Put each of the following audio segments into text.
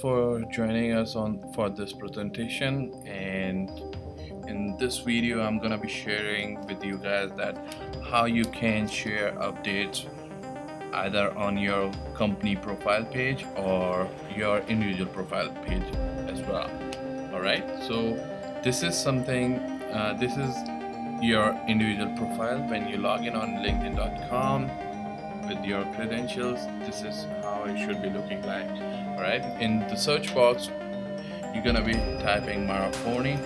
for joining us on for this presentation. And in this video I'm gonna be sharing with you guys that how you can share updates either on your company profile page or your individual profile page as well. All right, so this is something, this is your individual profile. When you log in on linkedin.com with your credentials, this is how it should be looking like. All right, in the search box you're gonna be typing Mara Forni.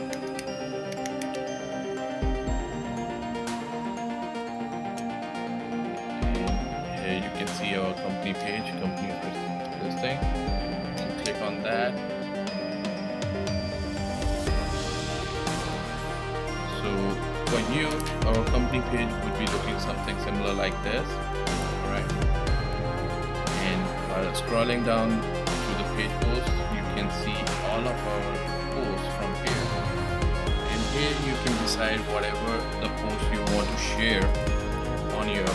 Here you can see our company page, company listing. You can click on that. So for you, our company page would be looking something similar like this. All right, and while scrolling down to the page post, you can see all of our posts from here. And here you can decide whatever the post you want to share on your,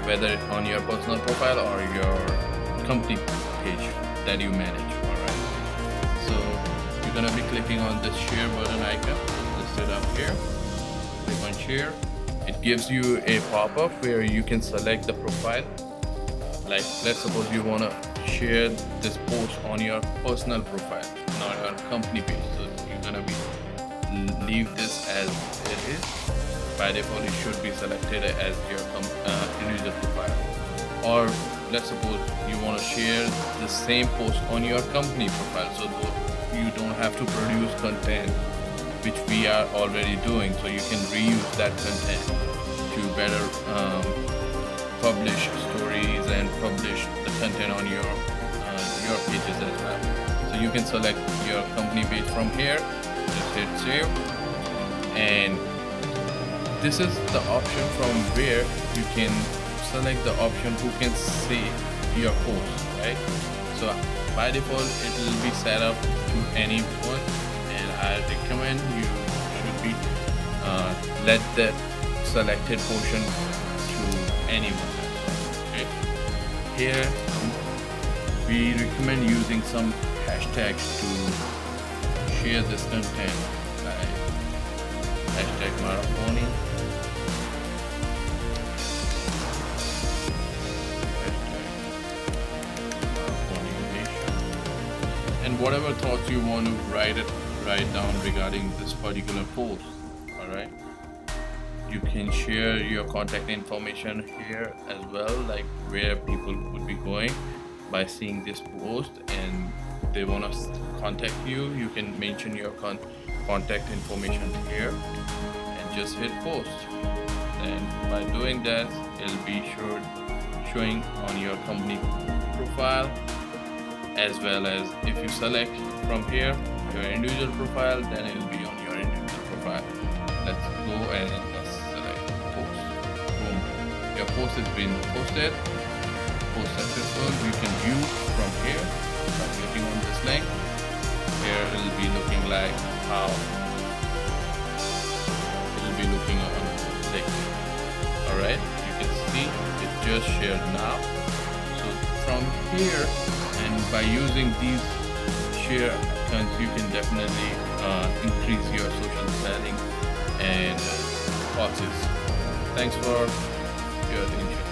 whether on your personal profile or your company page that you manage. All right, so you're gonna be clicking on this share button icon listed up here. Click on share. It gives you a pop-up where you can select the profile. Like, let's suppose you want to share this post on your personal profile, not your company page. So you're gonna be leave this as it is. By default, it should be selected as your individual profile. Or let's suppose you want to share the same post on your company profile, so you don't have to produce content which we are already doing. So you can reuse that content to better publish stories and publish the content on your pages as well. So you can select your company page from here, just hit save, and this is the option from where you can select the option who can see your post, right? So by default it will be set up to anyone, and I recommend you should be let that selected portion to anyone. Okay, here we recommend using some hashtags to share this content, like hashtag Mara Forni, and whatever thoughts you want to write down regarding this particular post. All right, you can share your contact information here as well, like where people would be going by seeing this post and they want to contact you. You can mention your contact information here and just hit post. And by doing that, it'll be showing on your company profile, as well as if you select from here your individual profile, then it'll be on your individual profile. Let's go and let's select post. Boom, your post has been posted. Post successful. You can view from here by clicking on this link. Here it'll be looking like how it'll be looking on LinkedIn. Alright, you can see it just shared now. So from here, and by using these share icons, you can definitely increase your social selling and process. Thanks for your attention.